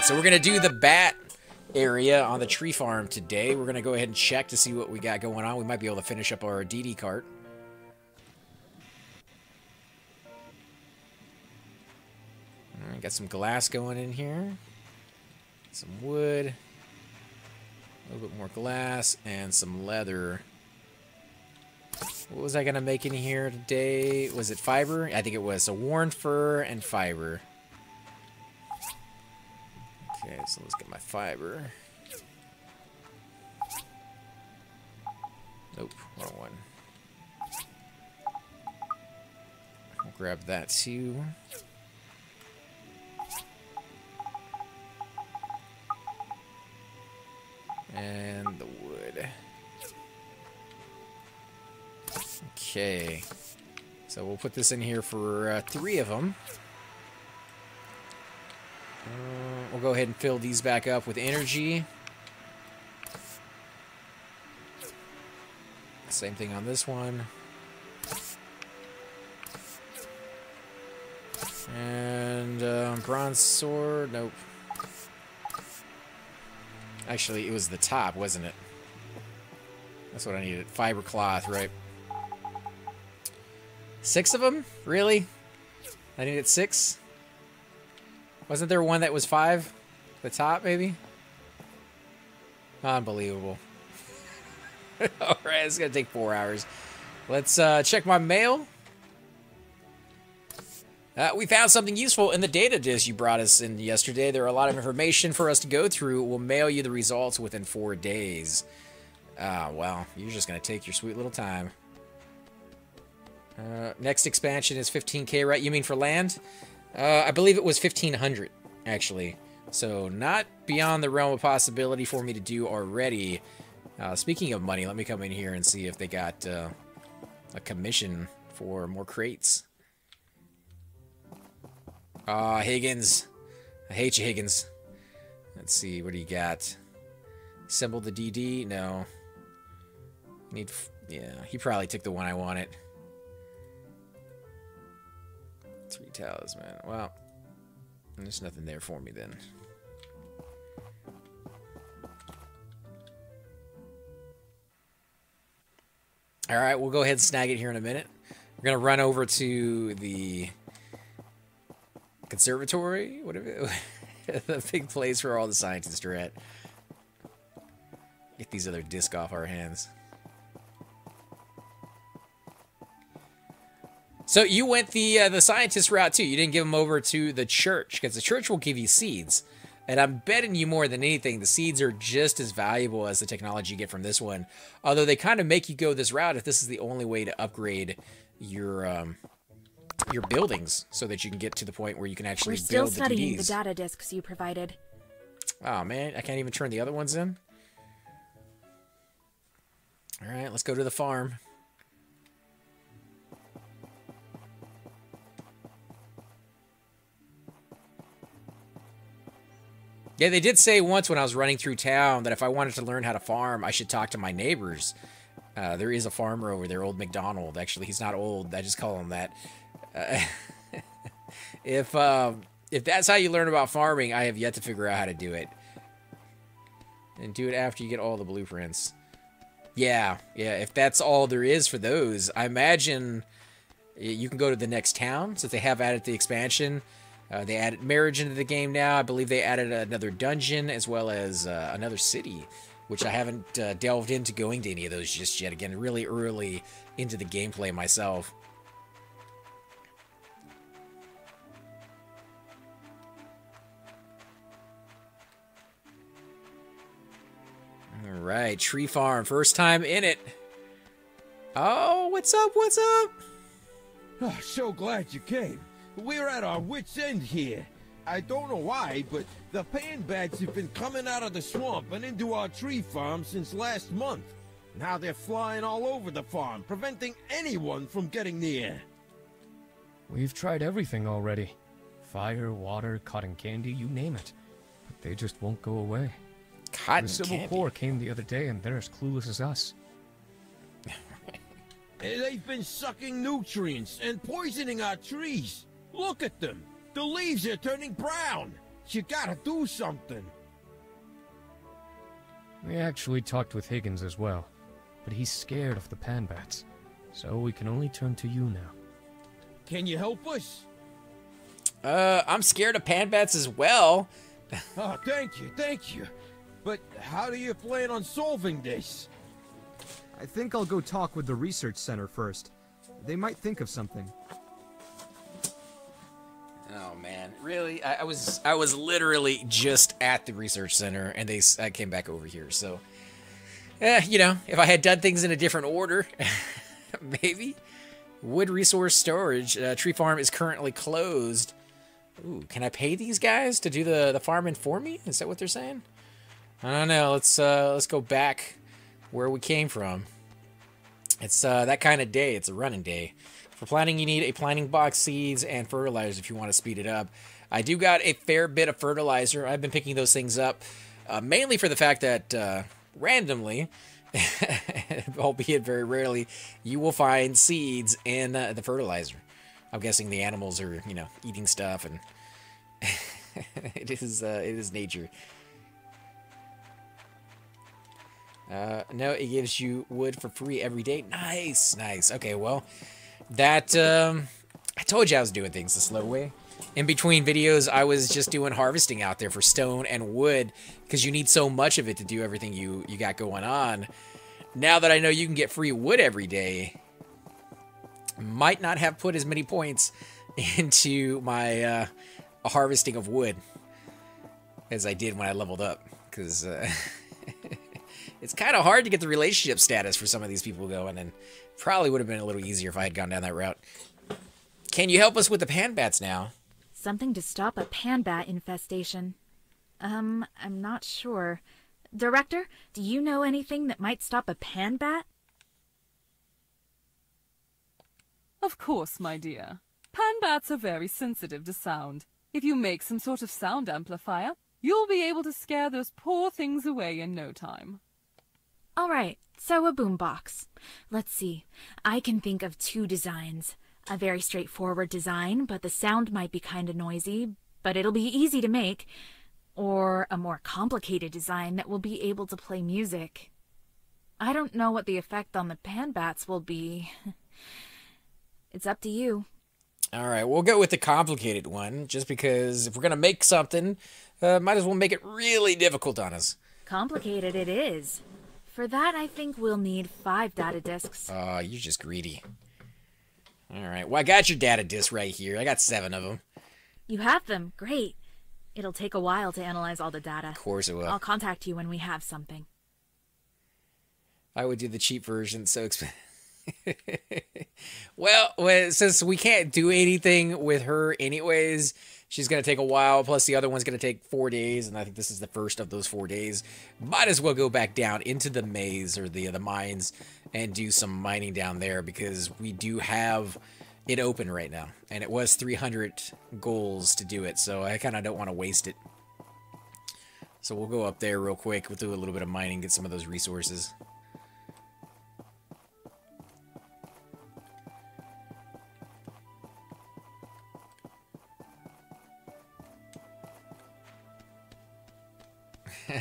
so we're gonna do the bat area on the tree farm today. We're gonna go ahead and check to see what we got going on. We might be able to finish up our Dee-dee cart. All right, got some glass going in here. Some wood. A little bit more glass and some leather. What was I gonna make in here today? Was it fiber? I think it was. So worn fur and fiber. Okay, so let's get my fiber. Nope, wrong one. I'll grab that too. And the wood. Okay. So we'll put this in here for 3 of them. We'll go ahead and fill these back up with energy. Same thing on this one. And bronze sword. Nope. Actually, it was the top, wasn't it? That's what I needed. Fiber cloth, right? 6 of them? Really? I needed 6? Wasn't there one that was 5? The top, maybe? Unbelievable. Alright, it's gonna take 4 hours. Let's check my mail. We found something useful in the data disk you brought us in yesterday. There are a lot of information for us to go through. We'll mail you the results within 4 days. Well, you're just gonna take your sweet little time. Next expansion is 15K, right? You mean for land? I believe it was 1,500, actually. So, not beyond the realm of possibility for me to do already. Speaking of money, let me come in here and see if they got a commission for more crates. Aw, Higgins. I hate you, Higgins. Let's see, what do you got? Assemble the Dee-dee? No. Yeah, he probably took the one I wanted. 3 talisman. Well, there's nothing there for me then. Alright, we'll go ahead and snag it here in a minute. We're going to run over to the conservatory, whatever, the big place where all the scientists are at. Get these other discs off our hands. So you went the scientist route too. You didn't give them over to the church, because the church will give you seeds. And I'm betting you more than anything, the seeds are just as valuable as the technology you get from this one. Although they kind of make you go this route if this is the only way to upgrade your buildings, so that you can get to the point where you can actually build the We're still studying DDs. the data disks you provided. Oh man, I can't even turn the other ones in. All right, let's go to the farm. Yeah, they did say once when I was running through town that if I wanted to learn how to farm, I should talk to my neighbors. There is a farmer over there, Old McDonald. Actually, he's not old. I just call him that. If that's how you learn about farming, I have yet to figure out how to do it. And do it after you get all the blueprints. Yeah, if that's all there is for those, I imagine you can go to the next town, since they have added the expansion. They added marriage into the game now. I believe they added another dungeon as well as another city, which I haven't delved into going to any of those just yet. Again, really early into the gameplay myself. All right, tree farm, first time in it. Oh, what's up? What's up? Oh, so glad you came. We're at our wits' end here. I don't know why, but the pan bats have been coming out of the swamp and into our tree farm since last month. Now they're flying all over the farm, preventing anyone from getting near. We've tried everything already. Fire, water, cotton candy, you name it. But they just won't go away. Cotton the Civil candy. Corps came the other day and they're as clueless as us. They've been sucking nutrients and poisoning our trees. Look at them. The leaves are turning brown. You gotta do something. We actually talked with Higgins as well, but he's scared of the panbats, so we can only turn to you now. Can you help us? I'm scared of panbats as well. Oh, thank you. But how do you plan on solving this? I think I'll go talk with the research center first. They might think of something. Oh man, really? I was literally just at the research center, and I came back over here. So, you know, if I had done things in a different order, maybe. Wood resource storage. Tree farm is currently closed. Ooh, can I pay these guys to do the farming for me? Is that what they're saying? I don't know. Let's go back where we came from. It's that kind of day. It's a running day. For planting, you need a planting box, seeds, and fertilizer if you want to speed it up. I do got a fair bit of fertilizer. I've been picking those things up, mainly for the fact that randomly, albeit very rarely, you will find seeds in the fertilizer. I'm guessing the animals are, you know, eating stuff, and it is nature. No, it gives you wood for free every day. Nice. Okay, well, that, I told you I was doing things the slow way. In between videos, I was just doing harvesting out there for stone and wood, because you need so much of it to do everything you got going on. Now that I know you can get free wood every day, might not have put as many points into my harvesting of wood as I did when I leveled up, because it's kind of hard to get the relationship status for some of these people going, and probably would have been a little easier if I had gone down that route. Can you help us with the panbats now? Something to stop a panbat infestation. I'm not sure. Director, do you know anything that might stop a panbat? Of course, my dear. Panbats are very sensitive to sound. If you make some sort of sound amplifier, you'll be able to scare those poor things away in no time. All right, so a boombox. Let's see. I can think of two designs. A very straightforward design, but the sound might be kind of noisy, but it'll be easy to make. Or a more complicated design that will be able to play music. I don't know what the effect on the panbats will be. It's up to you. All right, we'll go with the complicated one, just because if we're going to make something, might as well make it really difficult on us. Complicated it is. For that, I think we'll need 5 data disks. Oh, you're just greedy. All right, well, I got your data disk right here. I got 7 of them. You have them? Great. It'll take a while to analyze all the data. Of course it will. I'll contact you when we have something. I would do the cheap version, so expensive. Well, since we can't do anything with her anyways, she's going to take a while, plus the other one's going to take 4 days, and I think this is the first of those 4 days. Might as well go back down into the maze, or the mines, and do some mining down there, because we do have it open right now, and it was 300 goals to do it, so I kind of don't want to waste it. So we'll go up there real quick, we'll do a little bit of mining, get some of those resources.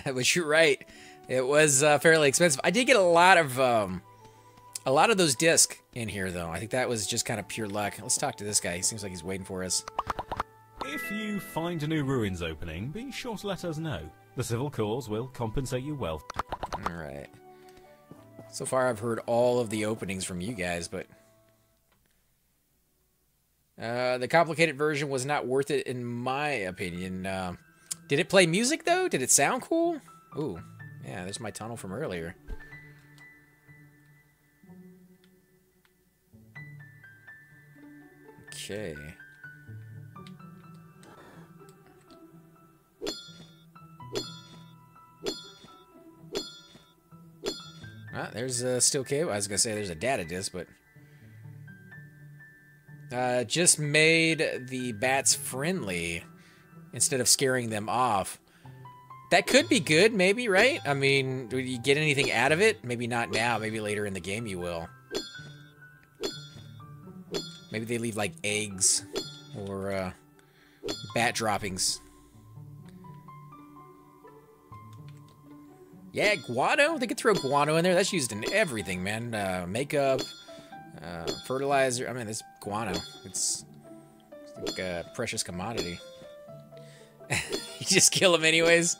But you're right. It was fairly expensive. I did get a lot of those discs in here, though. I think that was just kind of pure luck. Let's talk to this guy. He seems like he's waiting for us. If you find a new ruins opening, be sure to let us know. The civil cause will compensate you well. All right. So far, I've heard all of the openings from you guys, but the complicated version was not worth it, in my opinion. Did it play music, though? Did it sound cool? Ooh, yeah, there's my tunnel from earlier. Okay. Ah, there's a steel cable. I was going to say there's a data disk, but just made the bats friendly instead of scaring them off. That could be good, maybe, right? I mean, do you get anything out of it? Maybe not now. Maybe later in the game you will. Maybe they leave, like, eggs or bat droppings. Yeah, guano. They could throw guano in there. That's used in everything, man. Makeup, fertilizer. I mean, it's guano. It's like a precious commodity. You just kill them anyways.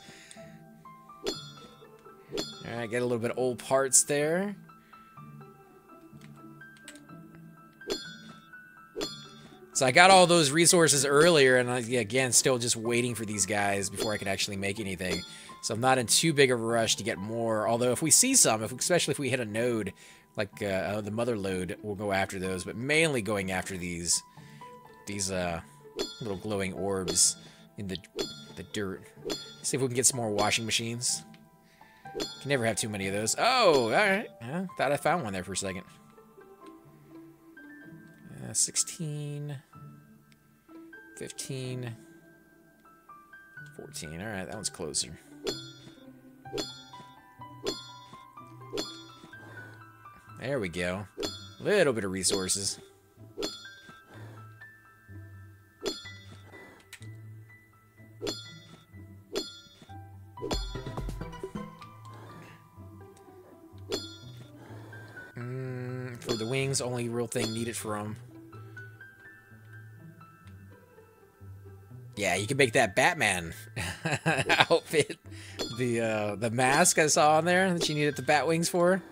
Alright, get a little bit of old parts there. So I got all those resources earlier, and again, still just waiting for these guys before I can actually make anything. So I'm not in too big of a rush to get more. Although if we see some, especially if we hit a node, like the mother lode, we'll go after those. But mainly going after these little glowing orbs in the dirt. See if we can get some more washing machines. Can never have too many of those. Oh, all right. Thought I found one there for a second. 16, 15, 14. All right, that one's closer. There we go. A little bit of resources. For the wings, only real thing needed for them. Yeah, you can make that Batman outfit. The mask I saw on there that you needed the bat wings for.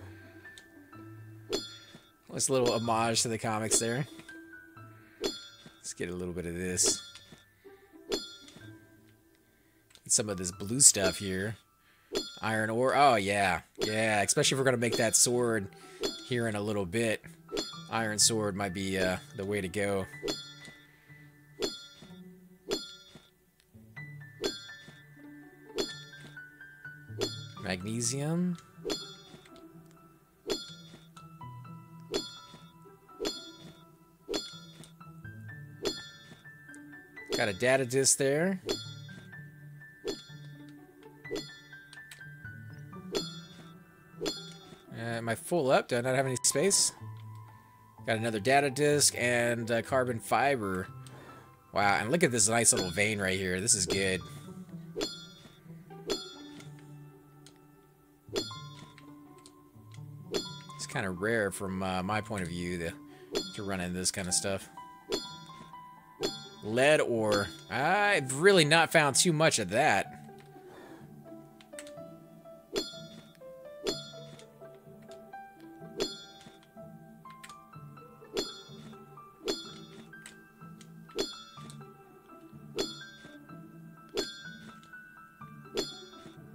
Nice little homage to the comics there. Let's get a little bit of this. Get some of this blue stuff here. Iron ore. Oh, yeah. Yeah, especially if we're going to make that sword here in a little bit. Iron sword might be the way to go. Magnesium. Got a data disk there. Am I full up? Do I not have any space? Got another data disk and carbon fiber. Wow, and look at this nice little vein right here. This is good. It's kind of rare from my point of view to run into this kind of stuff. Lead ore. I've really not found too much of that.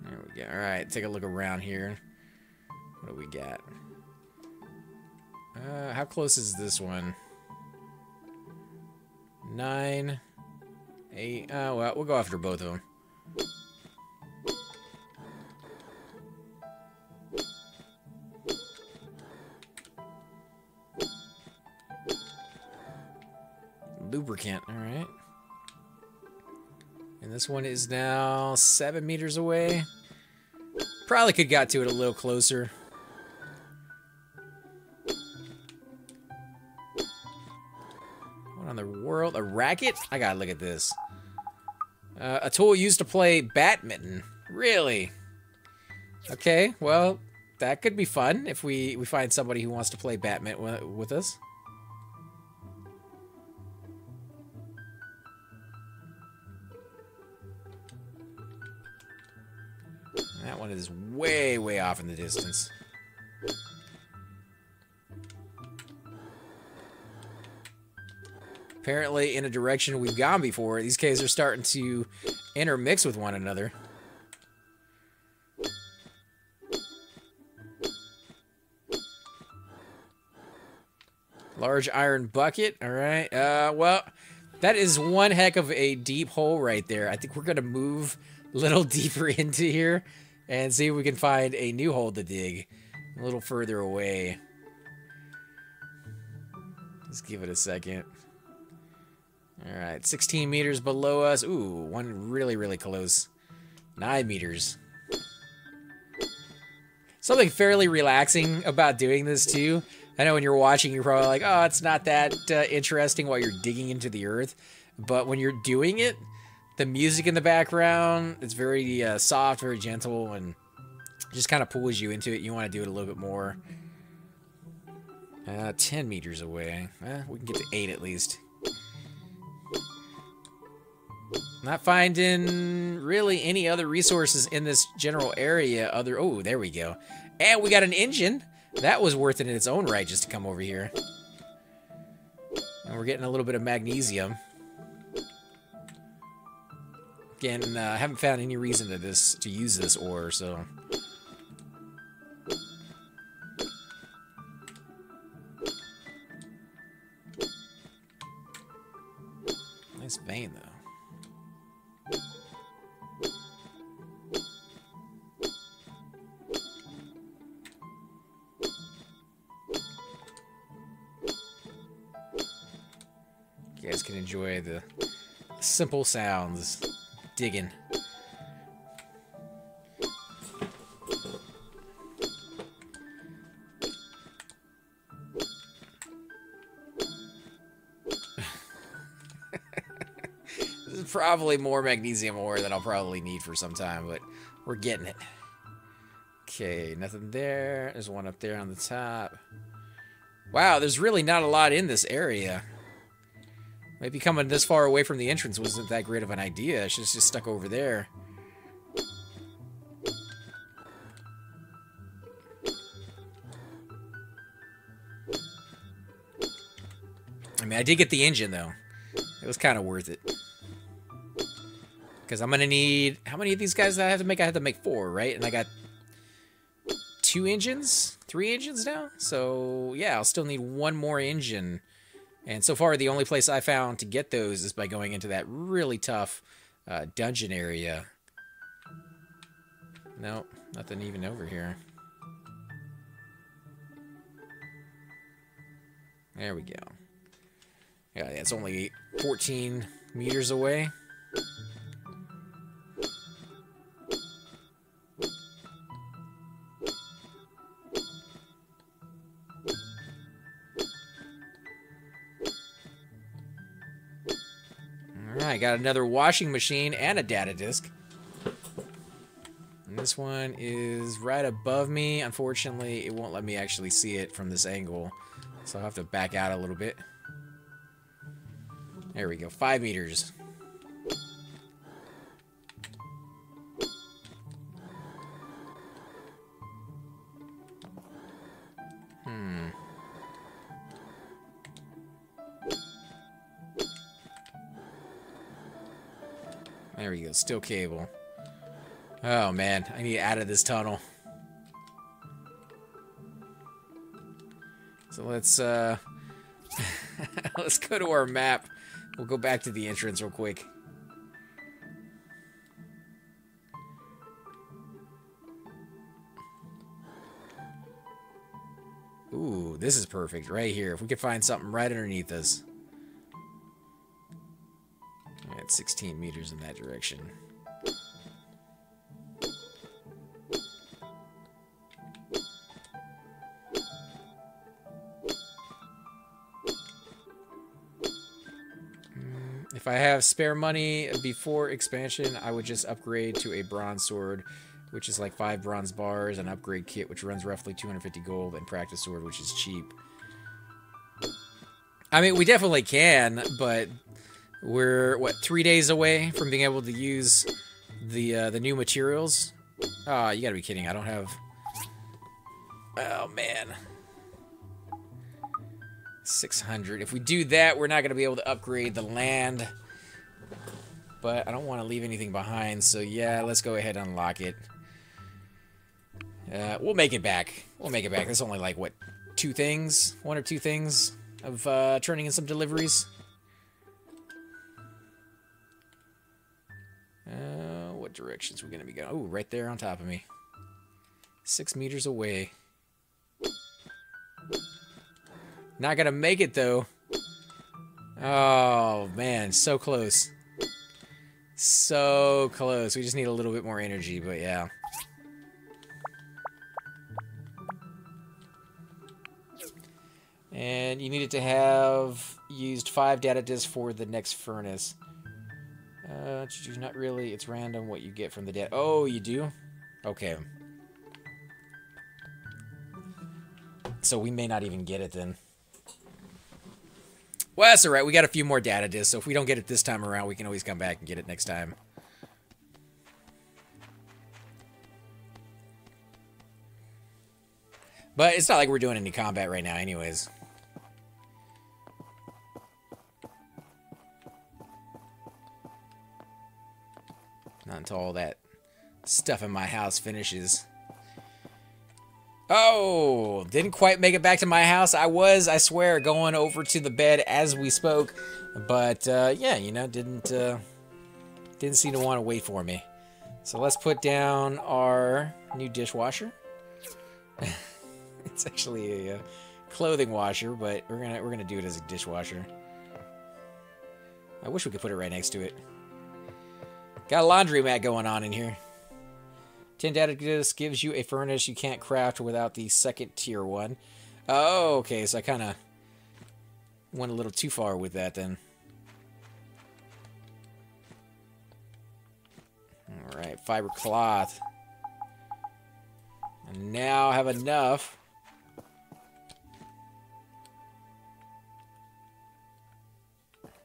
There we go. Alright, take a look around here. What do we got? How close is this one? 9, 8. Oh, well, we'll go after both of them. Lubricant, all right. And this one is now 7 meters away. Probably could got to it a little closer. On the world, a racket? I gotta look at this. A tool used to play badminton. Really? Okay, well, that could be fun if we find somebody who wants to play badminton with us. That one is way, way off in the distance. Apparently, in a direction we've gone before, these caves are starting to intermix with one another. Large iron bucket. All right. Well, that is one heck of a deep hole right there. I think we're going to move a little deeper into here and see if we can find a new hole to dig a little further away. Let's give it a second. Alright, 16 meters below us. Ooh, one really, really close. 9 meters. Something fairly relaxing about doing this, too. I know when you're watching, you're probably like, oh, it's not that interesting while you're digging into the earth. But when you're doing it, the music in the background, it's very soft, very gentle, and Just kind of pulls you into it. You want to do it a little bit more. 10 meters away. We can get to 8 at least. Not finding really any other resources in this general area other... Oh, there we go. And we got an engine. That was worth it in its own right just to come over here. And we're getting a little bit of magnesium. Again, I haven't found any reason to use this ore, so... Nice vein, though. You guys can enjoy the simple sounds. Digging. This is probably more magnesium ore than I'll probably need for some time, but we're getting it. Okay, nothing there. There's one up there on the top. Wow, there's really not a lot in this area. Maybe coming this far away from the entrance wasn't that great of an idea. It's just stuck over there. I mean, I did get the engine, though. It was kind of worth it. Because I'm going to need... How many of these guys do I have to make? I have to make 4, right? And I got 2 engines? 3 engines now? So, yeah, I'll still need 1 more engine. And so far, the only place I found to get those is by going into that really tough dungeon area. Nope, nothing even over here. There we go. Yeah, it's only 14 meters away. Alright, got another washing machine and a data disk. And this one is right above me. Unfortunately, it won't let me actually see it from this angle. So I'll have to back out a little bit. There we go, 5 meters. There we go, still cable. Oh man, I need out of this tunnel. So let's let's go to our map. We'll go back to the entrance real quick. Ooh, this is perfect right here. If we could find something right underneath us. At 16 meters in that direction. If I have spare money before expansion, I would just upgrade to a bronze sword, which is like 5 bronze bars, an upgrade kit, which runs roughly 250 gold, and practice sword, which is cheap. I mean, we definitely can, but we're, what, 3 days away from being able to use the new materials? Oh, you gotta be kidding. I don't have... Oh, man. 600. If we do that, we're not gonna be able to upgrade the land. But I don't want to leave anything behind, so yeah, let's go ahead and unlock it. We'll make it back. We'll make it back. There's only like, what, 2 things? 1 or 2 things of turning in some deliveries. What directions are we gonna be going? Oh, right there on top of me. 6 meters away. Not gonna make it though. Oh man, so close. So close. We just need a little bit more energy, but yeah. And you needed to have used 5 data disks for the next furnace. Not really. It's random what you get from the data. Oh, you do? Okay. So we may not even get it then. Well, that's alright. We got a few more data discs, so if we don't get it this time around, we can always come back and get it next time. But it's not like we're doing any combat right now anyways. Not until all that stuff in my house finishes. Oh, didn't quite make it back to my house. I swear, going over to the bed as we spoke. But, yeah, you know, didn't seem to want to wait for me. So let's put down our new dishwasher. It's actually a clothing washer, but we're gonna do it as a dishwasher. I wish we could put it right next to it. Got a laundry mat going on in here. 10 data discs gives you a furnace you can't craft without the second tier one. Oh, okay, so I kind of went a little too far with that then. Alright, fiber cloth. And now I have enough.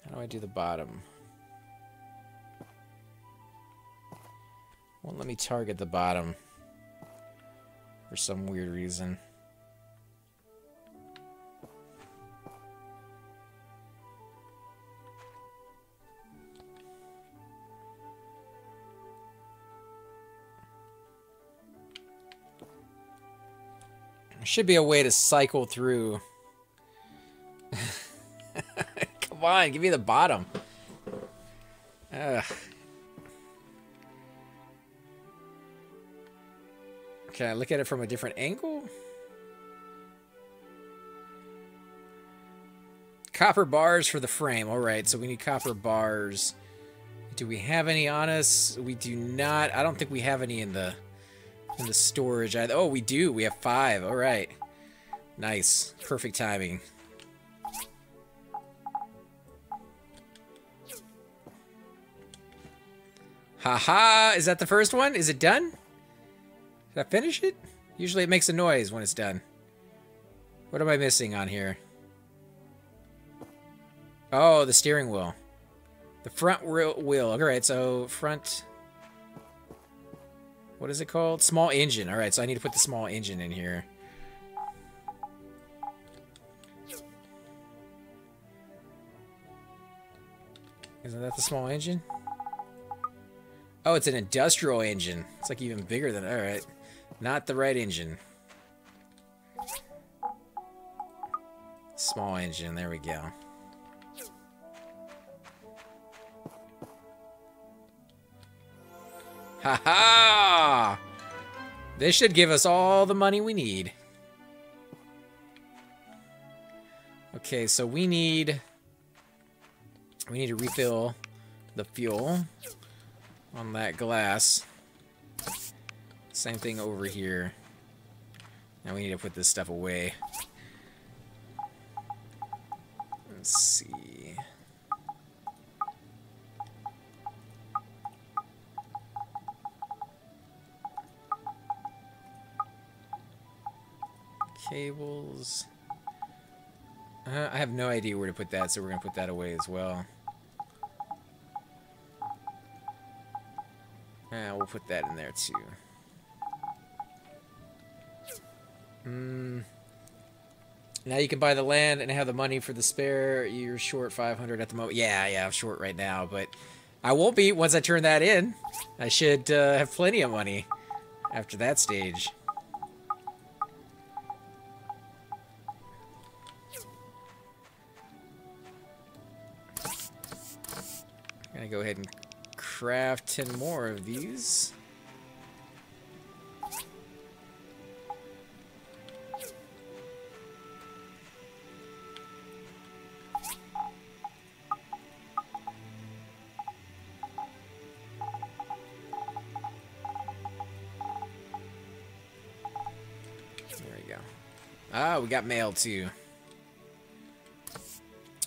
How do I do the bottom? Won't let me target the bottom for some weird reason. There should be a way to cycle through. Come on, give me the bottom. Ugh. Can I look at it from a different angle? Copper bars for the frame. Alright, so we need copper bars. Do we have any on us? We do not. I don't think we have any in the storage. Oh, we do. We have 5. Alright. Nice. Perfect timing. Haha! Is that the first one? Is it done? Did I finish it? Usually it makes a noise when it's done. What am I missing on here? Oh, the steering wheel. The front wheel. Alright, so front... What is it called? Small engine. Alright, so I need to put the small engine in here. Isn't that the small engine? Oh, it's an industrial engine. It's like even bigger than... Alright. Not the right engine. Small engine, there we go. Ha-ha! This should give us all the money we need. Okay, so we need to refill the fuel on that glass. Same thing over here. Now we need to put this stuff away. Let's see. Cables. I have no idea where to put that, so we're going to put that away as well. We'll put that in there too. Now you can buy the land and have the money for the spare. You're short 500 at the moment. Yeah, I'm short right now, but I won't be once I turn that in. I should have plenty of money after that stage. I'm gonna go ahead and craft 10 more of these. Ah, we got mail too.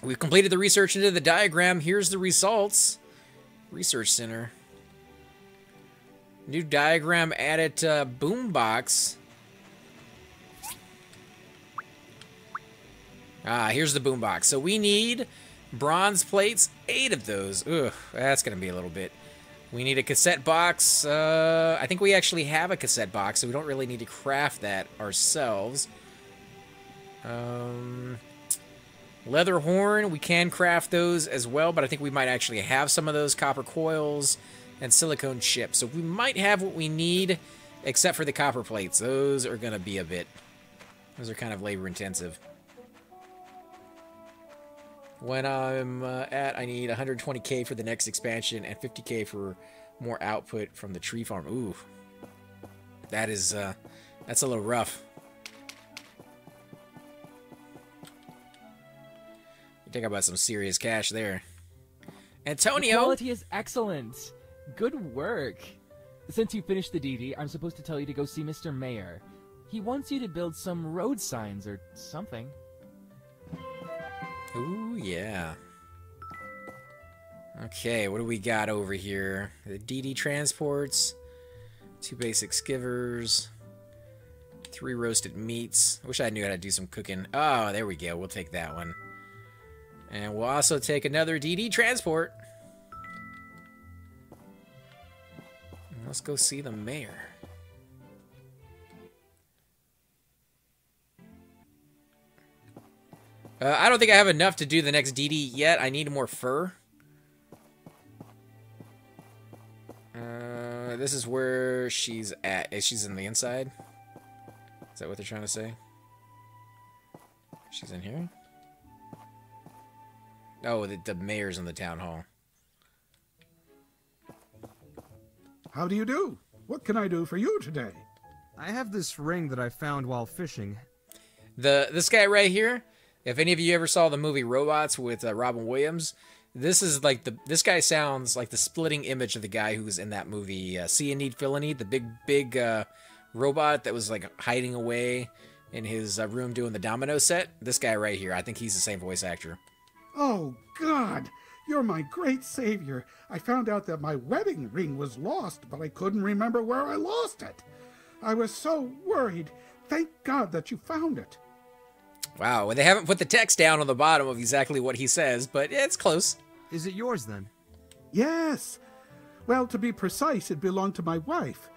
We've completed the research into the diagram. Here's the results. Research Center. New diagram added to boombox. Here's the boombox. So we need bronze plates, 8 of those. Ugh, that's going to be a little bit. We need a cassette box. I think we actually have a cassette box, so we don't really need to craft that ourselves. Leather horn, we can craft those as well, but I think we might actually have some of those copper coils and silicone chips. So we might have what we need, except for the copper plates. Those are going to be a bit... Those are kind of labor intensive. When I'm I need 120k for the next expansion and 50k for more output from the tree farm. Ooh. That is, that's a little rough. You think about some serious cash there. Antonio! The quality is excellent. Good work. Since you finished the Dee-dee, I'm supposed to tell you to go see Mr. Mayor. He wants you to build some road signs or something. Ooh, yeah. Okay, what do we got over here? The Dee-dee transports, 2 basic skivers, 3 roasted meats. I wish I knew how to do some cooking. Oh, there we go. We'll take that one. And we'll also take another Dee-dee transport. And let's go see the mayor. I don't think I have enough to do the next Dee-dee yet. I need more fur. This is where she's at. She's in the inside? Is that what they're trying to say? She's in here? Oh, the mayor's in the town hall. How do you do? What can I do for you today? I have this ring that I found while fishing. This guy right here, if any of you ever saw the movie Robots with Robin Williams, this is like this guy sounds like the splitting image of the guy who was in that movie See and Need, Feel and Need, the big robot that was like hiding away in his room doing the domino set. This guy right here, I think he's the same voice actor. Oh, God! You're my great savior. I found out that my wedding ring was lost, but I couldn't remember where I lost it. I was so worried. Thank God that you found it. Wow, well, they haven't put the text down on the bottom of exactly what he says, but it's close. Is it yours, then? Yes. Well, to be precise, it belonged to my wife.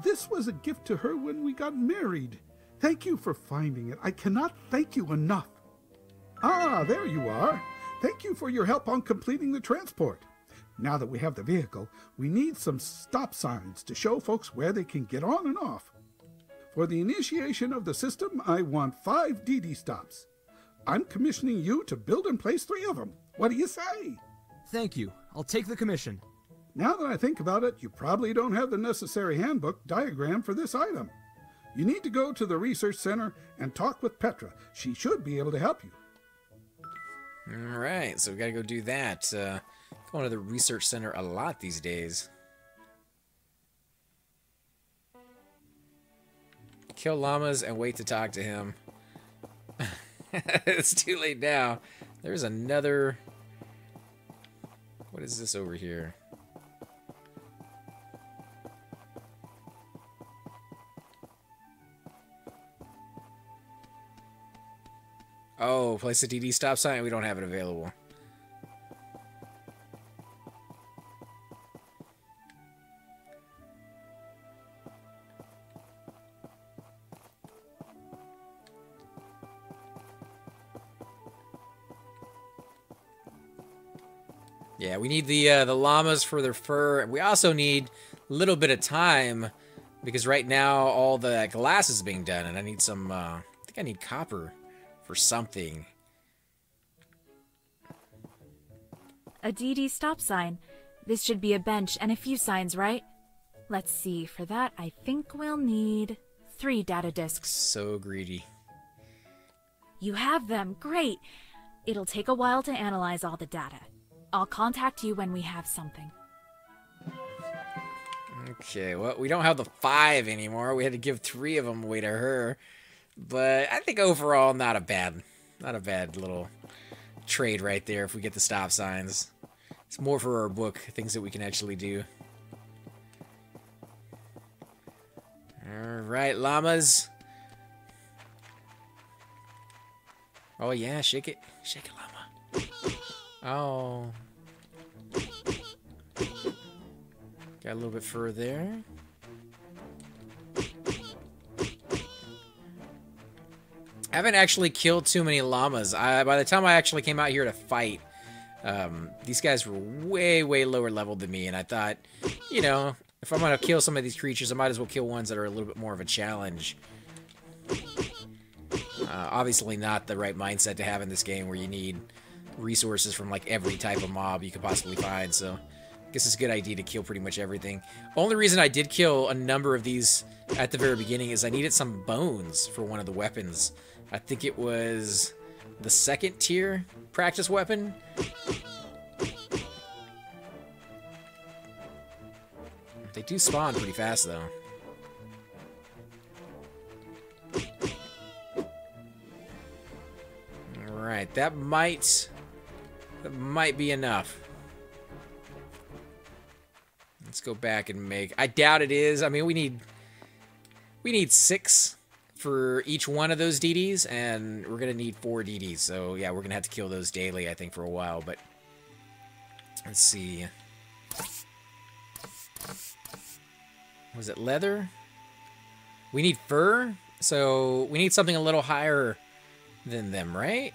This was a gift to her when we got married. Thank you for finding it. I cannot thank you enough. Ah, there you are. Thank you for your help on completing the transport. Now that we have the vehicle, we need some stop signs to show folks where they can get on and off. For the initiation of the system, I want 5 Dee-dee stops. I'm commissioning you to build and place 3 of them. What do you say? Thank you. I'll take the commission. Now that I think about it, you probably don't have the necessary handbook diagram for this item. You need to go to the research center and talk with Petra. She should be able to help you. All right, so we got to go do that. Going to the research center a lot these days. Kill llamas and wait to talk to him. It's too late now. There's another... What is this over here? Oh, place a Dee-dee stop sign. We don't have it available. Yeah, we need the llamas for their fur. We also need a little bit of time because right now all the glass is being done, and I need some. I think I need copper for something. A Dee-dee stop sign. This should be a bench and a few signs, right? Let's see. For that, I think we'll need 3 data disks. So greedy. You have them. Great. It'll take a while to analyze all the data. I'll contact you when we have something. Okay, well, we don't have the 5 anymore. We had to give 3 of them away to her. But I think overall, not a bad little trade right there if we get the stop signs. It's more for our book, things that we can actually do. Alright, llamas. Oh yeah, shake it, llama. Oh, got a little bit further there. I haven't actually killed too many llamas. By the time I actually came out here to fight, these guys were way, way lower level than me, and I thought, you know, if I'm gonna kill some of these creatures, I might as well kill ones that are a little bit more of a challenge. Obviously not the right mindset to have in this game where you need resources from like every type of mob you could possibly find, so I guess it's a good idea to kill pretty much everything. Only reason I did kill a number of these at the very beginning is I needed some bones for one of the weapons. I think it was the 2nd tier practice weapon. They do spawn pretty fast though. Alright, that might be enough. Let's go back and make... I doubt it is. I mean, we need 6 for each one of those Dee-dees, and we're gonna need 4 Dee-dees. So yeah, we're gonna have to kill those daily, I think, for a while. But let's see. Was it leather? We need fur, so we need something a little higher than them, right?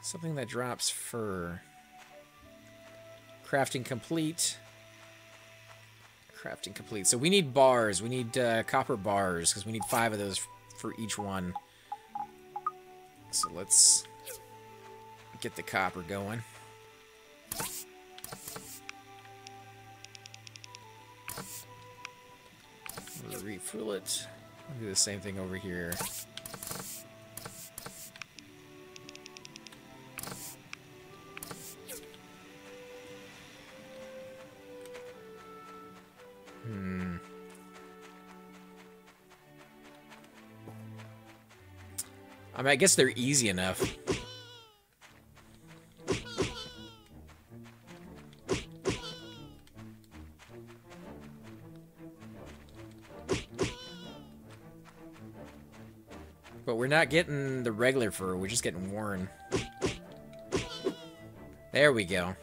Something that drops fur. Crafting complete. Crafting complete. So we need bars. We need copper bars, because we need 5 of those for each one. So let's get the copper going. Refill it. I'll do the same thing over here. I mean, I guess they're easy enough. But we're not getting the regular fur, we're just getting worn. There we go.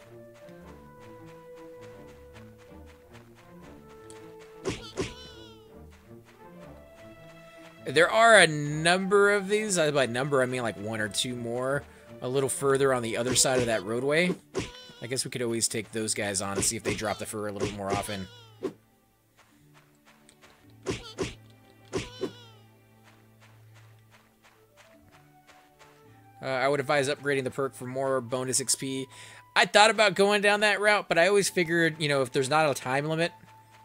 There are a number of these. By number, I mean like 1 or 2 more. A little further on the other side of that roadway. I guess we could always take those guys on and see if they drop the fur a little bit more often. I would advise upgrading the perk for more bonus XP. I thought about going down that route, but I always figured, you know, if there's not a time limit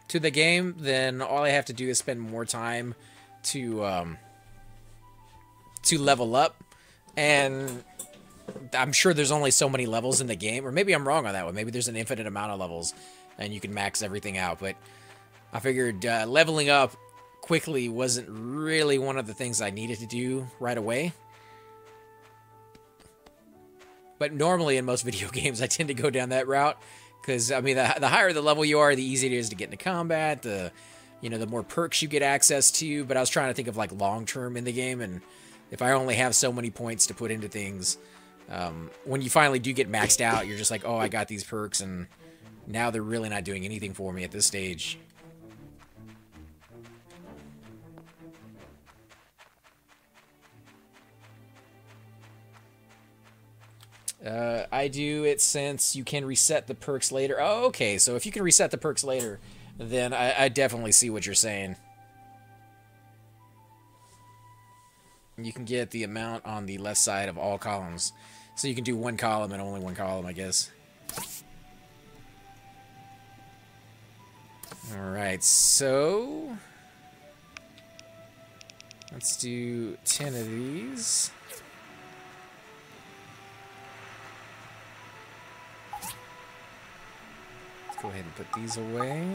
to the game, then all I have to do is spend more time to level up, and I'm sure there's only so many levels in the game, or maybe I'm wrong on that one. Maybe there's an infinite amount of levels and you can max everything out, but I figured leveling up quickly wasn't really one of the things I needed to do right away. But normally in most video games I tend to go down that route, because I mean the higher the level you are, the easier it is to get into combat, you know, the more perks you get access to. But I was trying to think of like long-term in the game, and if I only have so many points to put into things, when you finally do get maxed out, you're just like, oh, I got these perks, and now they're really not doing anything for me at this stage. I do it since you can reset the perks later. Oh, okay, so if you can reset the perks later, then I definitely see what you're saying. You can get the amount on the left side of all columns. So you can do 1 column and only 1 column, I guess. Alright, so let's do 10 of these. Let's go ahead and put these away.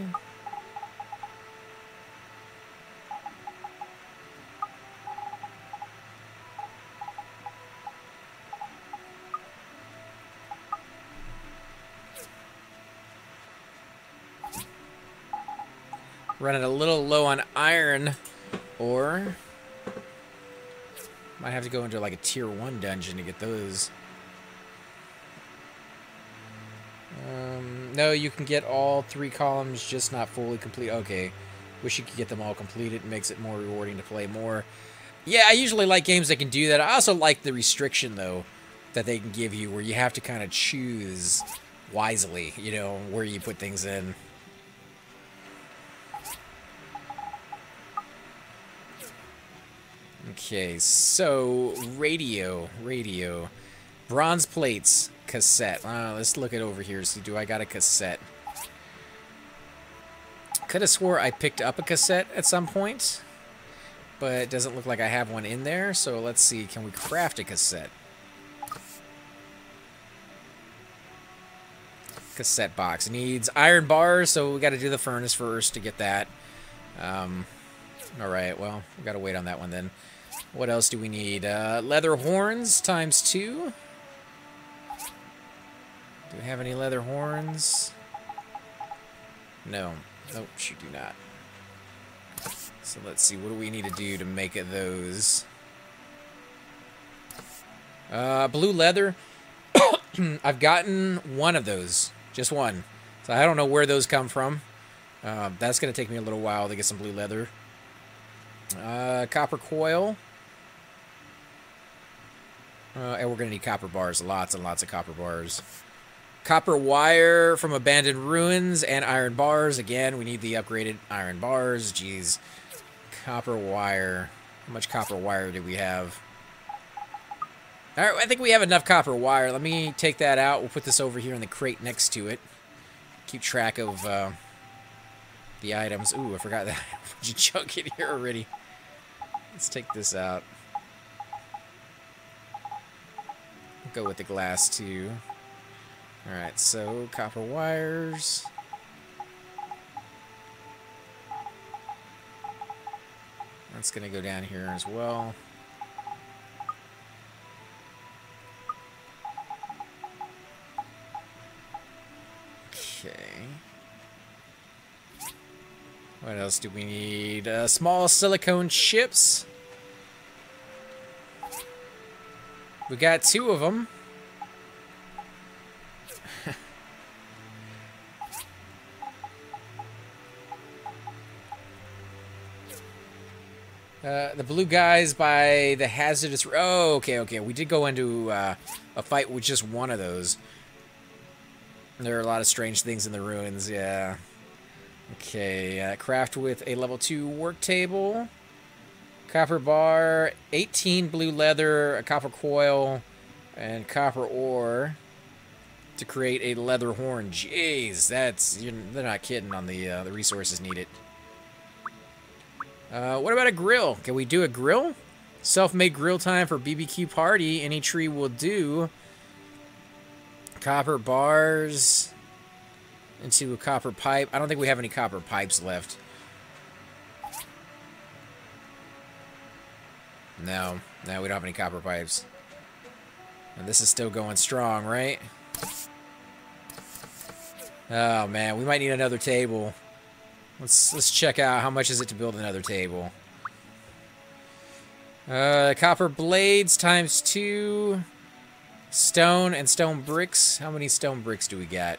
Running a little low on iron ore. Might have to go into like a tier 1 dungeon to get those. No, you can get all 3 columns, just not fully complete. Okay. Wish you could get them all completed. It makes it more rewarding to play more. Yeah, I usually like games that can do that. I also like the restriction, though, that they can give you, where you have to kind of choose wisely, you know, where you put things in. Okay, so radio. Bronze plates, cassette. Let's look it over here. See, do I got a cassette? Could have swore I picked up a cassette at some point, but it doesn't look like I have one in there. So let's see, can we craft a cassette? Cassette box needs iron bars, so we got to do the furnace first to get that. All right, well, we got to wait on that one then. What else do we need? Leather horns times 2. Do we have any leather horns? No. Nope, you do not. So let's see, what do we need to do to make it those? Blue leather. I've gotten one of those. Just one. So I don't know where those come from. That's going to take me a little while to get some blue leather. Copper coil. And we're going to need copper bars. Lots and lots of copper bars. Copper wire from abandoned ruins and iron bars. Again, we need the upgraded iron bars. Jeez. Copper wire. How much copper wire do we have? Alright, I think we have enough copper wire. Let me take that out. We'll put this over here in the crate next to it. Keep track of the items. Ooh, I forgot that. Put your junk in here already. Let's take this out. Go with the glass too. Alright, so copper wires. That's going to go down here as well. Okay. What else do we need? Small silicone chips. We got 2 of them. The blue guys by the hazardous... Oh, okay. We did go into a fight with just one of those. There are a lot of strange things in the ruins, yeah. Okay, craft with a level 2 work table. Copper bar, 18 blue leather, a copper coil, and copper ore to create a leather horn. Jeez, they're not kidding on the resources needed. What about a grill? Can we do a grill? Self-made grill time for BBQ party. Any tree will do. Copper bars into a copper pipe. I don't think we have any copper pipes left. No, we don't have any copper pipes. And this is still going strong, right? Oh man, we might need another table. Let's check out how much is it to build another table. Copper blades times 2. Stone and stone bricks. How many stone bricks do we got?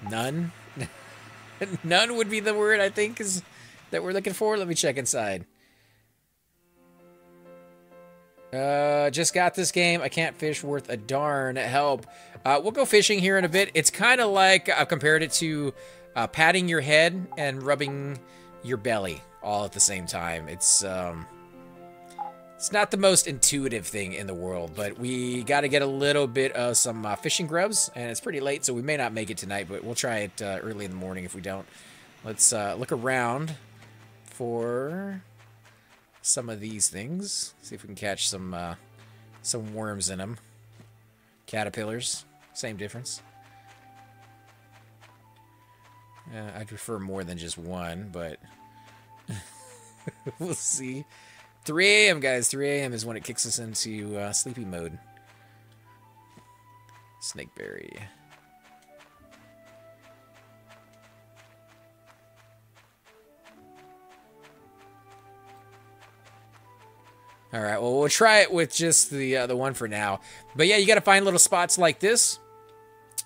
None? None would be the word, I think, is that we're looking for. Let me check inside. Just got this game. I can't fish worth a darn. Help. We'll go fishing here in a bit. It's kind of like I've compared it to patting your head and rubbing your belly all at the same time. It's not the most intuitive thing in the world, but we got to get a little bit of some fishing grubs, and it's pretty late, so we may not make it tonight, but we'll try it early in the morning if we don't. Let's look around for some of these things. See if we can catch some worms in them. Caterpillars, same difference. I'd prefer more than just one, but we'll see. 3 a.m. guys, 3 a.m. is when it kicks us into sleepy mode. Snakeberry. All right, well, we'll try it with just the one for now. But yeah, you got to find little spots like this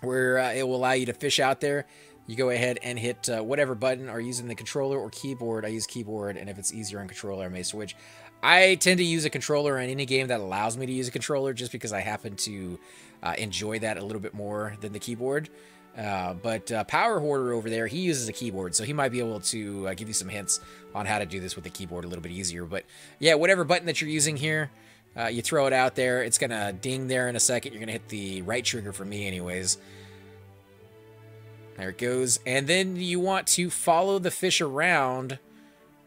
where it will allow you to fish out there. You go ahead and hit whatever button, or using the controller or keyboard. I use keyboard, and if it's easier on controller, I may switch. I tend to use a controller in any game that allows me to use a controller, just because I happen to enjoy that a little bit more than the keyboard. But Power Hoarder over there, he uses a keyboard, so he might be able to give you some hints on how to do this with the keyboard a little bit easier. But yeah, whatever button that you're using here, you throw it out there. It's going to ding there in a second. You're going to hit the right trigger for me anyways. There it goes. And then you want to follow the fish around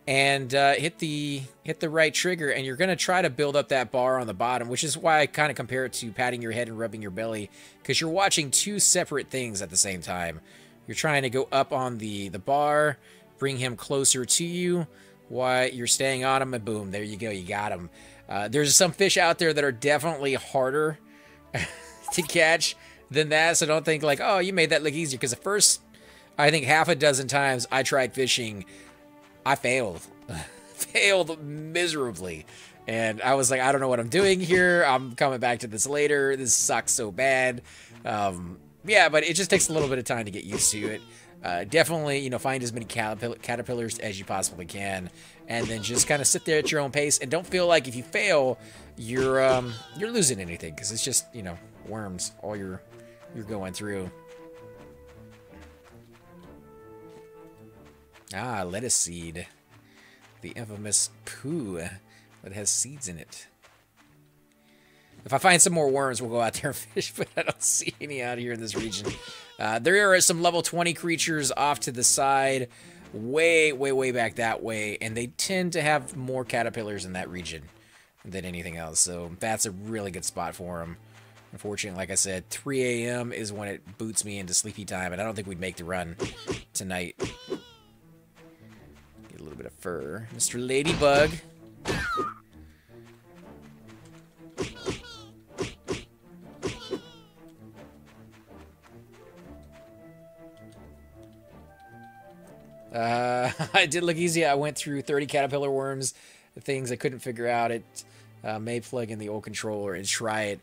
and hit the right trigger, and you're going to try to build up that bar on the bottom, which is why I kind of compare it to patting your head and rubbing your belly, because you're watching two separate things at the same time. You're trying to go up on the bar, bring him closer to you while you're staying on him, and boom, there you go, you got him. There's some fish out there that are definitely harder to catch than that, so don't think like, oh, you made that look easier, because the first, I think, half a dozen times I tried fishing, I failed. Failed miserably. And I was like, I don't know what I'm doing here. I'm coming back to this later. This sucks so bad. Yeah, but it just takes a little bit of time to get used to it. Definitely, you know, find as many caterpillars as you possibly can, and then just kind of sit there at your own pace, and don't feel like if you fail, you're losing anything, because it's just, you know, worms all you're going through. Ah, lettuce seed. The infamous poo that has seeds in it. If I find some more worms, we'll go out there and fish, but I don't see any out here in this region. There are some level 20 creatures off to the side, way, way, way back that way, and they tend to have more caterpillars in that region than anything else, so that's a really good spot for them. Unfortunately, like I said, 3 a.m. is when it boots me into sleepy time, and I don't think we'd make the run tonight. Get a little bit of fur. Mr. Ladybug. It did look easy. I went through 30 caterpillar worms, things I couldn't figure out. It may plug in the old controller and try it.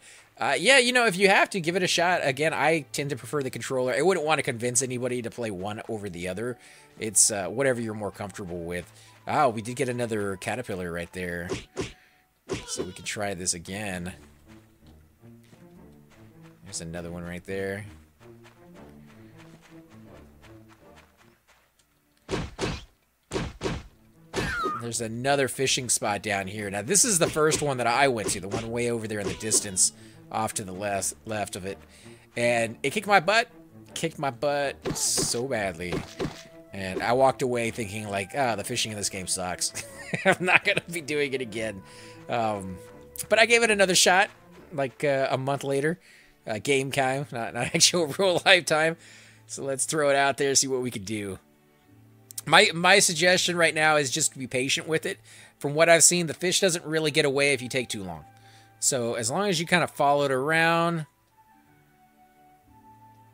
Yeah, you know, if you have to, give it a shot. Again, I tend to prefer the controller. I wouldn't want to convince anybody to play one over the other. It's whatever you're more comfortable with. Oh, we did get another caterpillar right there. So we can try this again. There's another one right there. There's another fishing spot down here. Now, this is the first one that I went to, the one way over there in the distance, off to the left of it. And it kicked my butt so badly. And I walked away thinking, like, the fishing in this game sucks. I'm not going to be doing it again. But I gave it another shot, like a month later. Game time, not actual real life time. So let's throw it out there, see what we can do. My suggestion right now is just to be patient with it. From what I've seen, the fish doesn't really get away if you take too long. So as long as you kind of follow it around,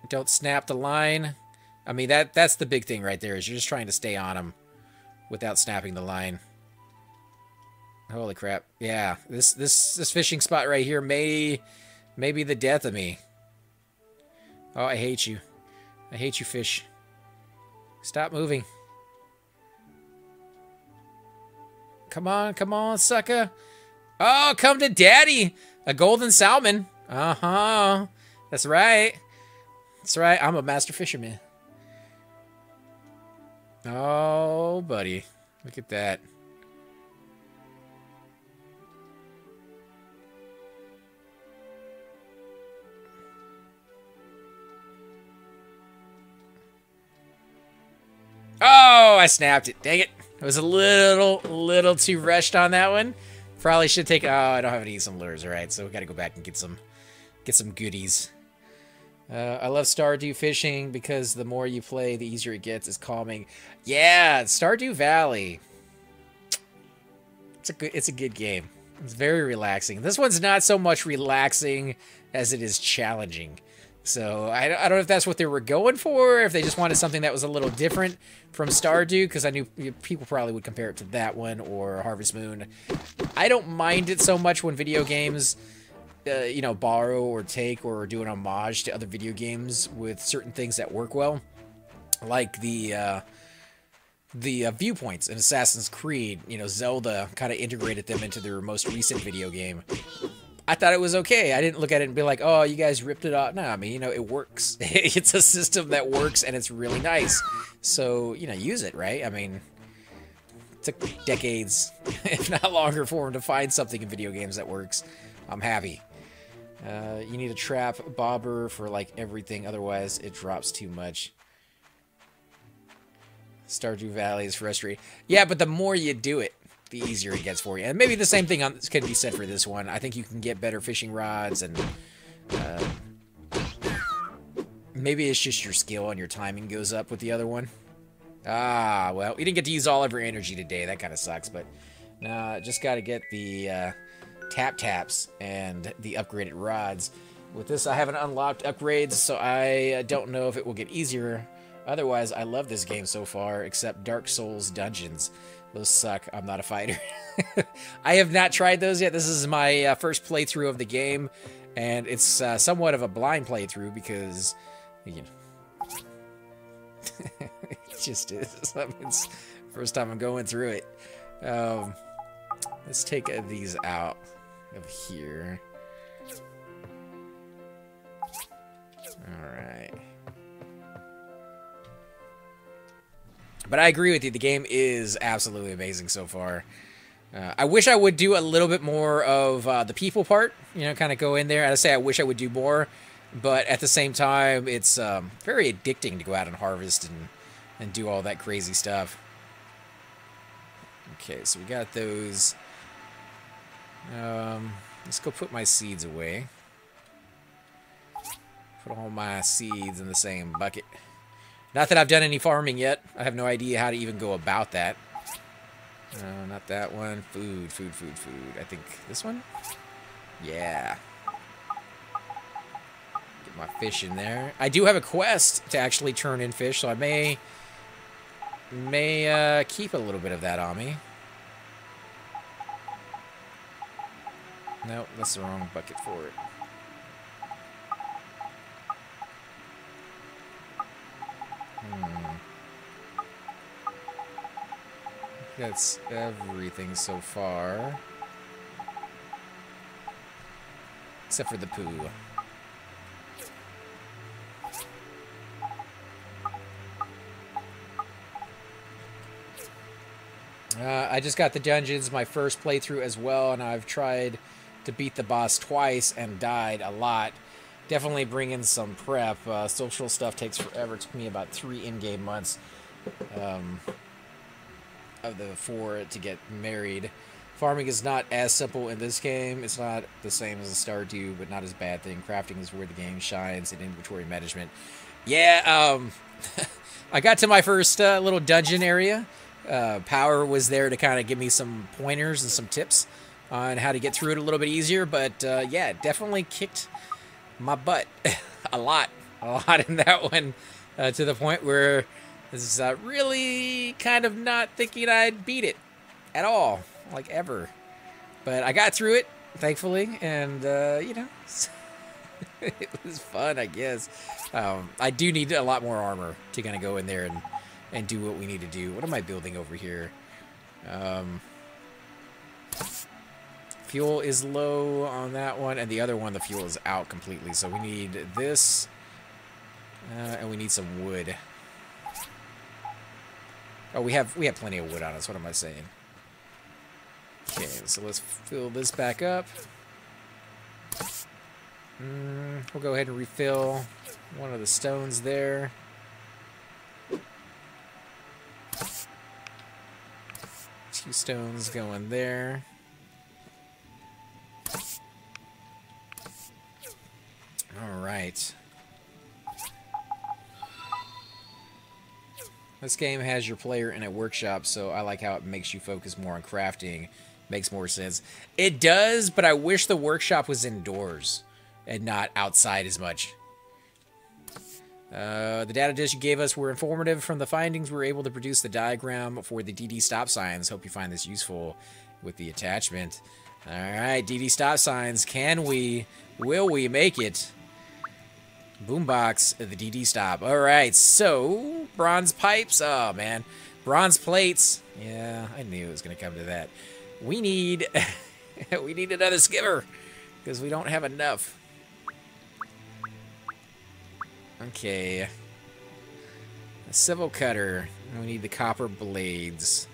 don't snap the line. I mean, that's the big thing right there, is you're just trying to stay on them without snapping the line. Holy crap. Yeah, this fishing spot right here may be the death of me. Oh, I hate you. I hate you, fish. Stop moving. Come on, sucker. Oh, come to daddy. A golden salmon. Uh-huh. That's right. That's right. I'm a master fisherman. Oh, buddy. Look at that. Oh, I snapped it. Dang it. I was a little too rushed on that one. Probably should take... Oh, I don't have any some lures. All right, so we got to go back and get some goodies. I love Stardew fishing because the more you play, the easier it gets. It's calming. Yeah, Stardew Valley. It's a good game. It's very relaxing. This one's not so much relaxing as it is challenging. So I don't know if that's what they were going for, or if they just wanted something that was a little different from Stardew, because I knew people probably would compare it to that one or Harvest Moon. I don't mind it so much when video games, you know, borrow or take or do an homage to other video games with certain things that work well, like the viewpoints in Assassin's Creed. You know, Zelda kind of integrated them into their most recent video game. I thought it was okay. I didn't look at it and be like, oh, you guys ripped it off. No, I mean, you know, it works. It's a system that works, and it's really nice. So, you know, use it, right? I mean, it took decades, if not longer, for them to find something in video games that works. I'm happy. You need a trap bobber for, like, everything. Otherwise, it drops too much. Stardew Valley is frustrating. Yeah, but the more you do it, the easier it gets for you. And maybe the same thing can be said for this one. I think you can get better fishing rods, and maybe it's just your skill and your timing goes up with the other one. Ah, well, you didn't get to use all of your energy today. That kind of sucks, but nah, just got to get the taps and the upgraded rods. With this, I haven't unlocked upgrades, so I don't know if it will get easier. Otherwise, I love this game so far, except Dark Souls dungeons. Those suck. I'm not a fighter. I have not tried those yet. This is my first playthrough of the game, and it's somewhat of a blind playthrough because, you know, it just is. I mean, it's the first time I'm going through it. Let's take these out of here. All right. But I agree with you. The game is absolutely amazing so far. I wish I would do a little bit more of the people part. You know, kind of go in there. I say I wish I would do more. But at the same time, it's very addicting to go out and harvest and do all that crazy stuff. Okay, so we got those. Let's go put my seeds away. Put all my seeds in the same bucket. Not that I've done any farming yet. I have no idea how to even go about that. Not that one. Food. I think this one? Yeah. Get my fish in there. I do have a quest to actually turn in fish, so I may keep a little bit of that on me. Nope, that's the wrong bucket for it. That's everything so far. Except for the poo. I just got the dungeons, my first playthrough as well, and I've tried to beat the boss twice and died a lot. Definitely bring in some prep. Social stuff takes forever. It took me about 3 in-game months of the 4 to get married. Farming is not as simple in this game. It's not the same as a Stardew, but not as bad thing. Crafting is where the game shines, and inventory management. Yeah, I got to my first little dungeon area. Power was there to kind of give me some pointers and some tips on how to get through it a little bit easier, but yeah, it definitely kicked my butt a lot in that one, to the point where this is really kind of not thinking I'd beat it at all, like ever. But I got through it, thankfully, and you know, it was fun, I guess. I do need a lot more armor to kind of go in there and do what we need to do. What am I building over here? Fuel is low on that one, and the other one, the fuel is out completely. So we need this, and we need some wood. Oh, we have plenty of wood on us. What am I saying? Okay, so let's fill this back up. We'll go ahead and refill one of the stones there. Two stones going there. All right. This game has your player in a workshop, so I like how it makes you focus more on crafting. Makes more sense. It does, but I wish the workshop was indoors and not outside as much. The data disk you gave us were informative. From the findings, we were able to produce the diagram for the Dee-dee stop signs. Hope you find this useful with the attachment. Alright, Dee-dee stop signs. Will we make it? Boombox, the Dee-dee stop. Alright, so, bronze pipes. Oh, man. Bronze plates. Yeah, I knew it was going to come to that. We need, we need another skimmer, because we don't have enough. Okay. A civil cutter. We need the copper blades.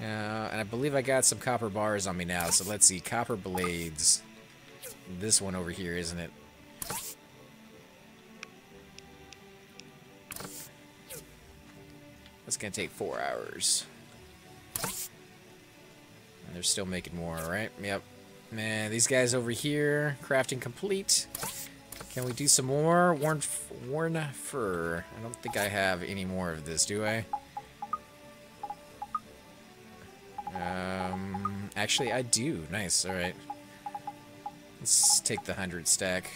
And I believe I got some copper bars on me now, so let's see. Copper blades. This one over here, isn't it? That's gonna take 4 hours. And they're still making more, right? Yep. Man, these guys over here, crafting complete. Can we do some more? Worn fur. I don't think I have any more of this, do I? Actually, I do. Nice. All right. Let's take the 100 stack.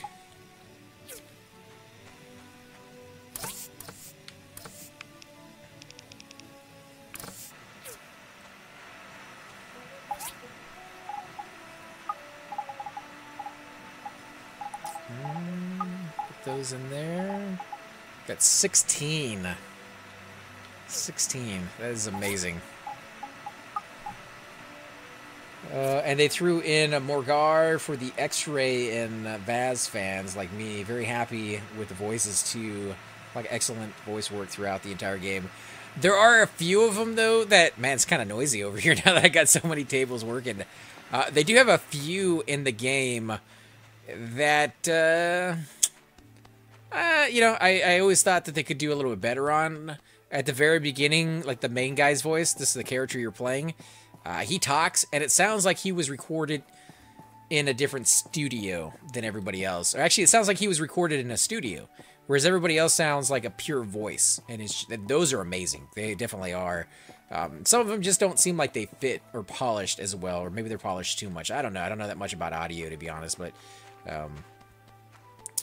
Put those in there. Got 16. 16. That is amazing. And they threw in a Morgar for the X-Ray and Vaz fans like me. Very happy with the voices too. Like excellent voice work throughout the entire game. There are a few of them though that, man, it's kind of noisy over here now that I got so many tables working. They do have a few in the game that, you know, I always thought that they could do a little bit better on. At the very beginning, like the main guy's voice, this is the character you're playing. He talks, and it sounds like he was recorded in a different studio than everybody else. Or actually, it sounds like he was recorded in a studio, whereas everybody else sounds like a pure voice. And those are amazing. They definitely are. Some of them just don't seem like they fit or polished as well, or maybe they're polished too much. I don't know. I don't know that much about audio, to be honest, but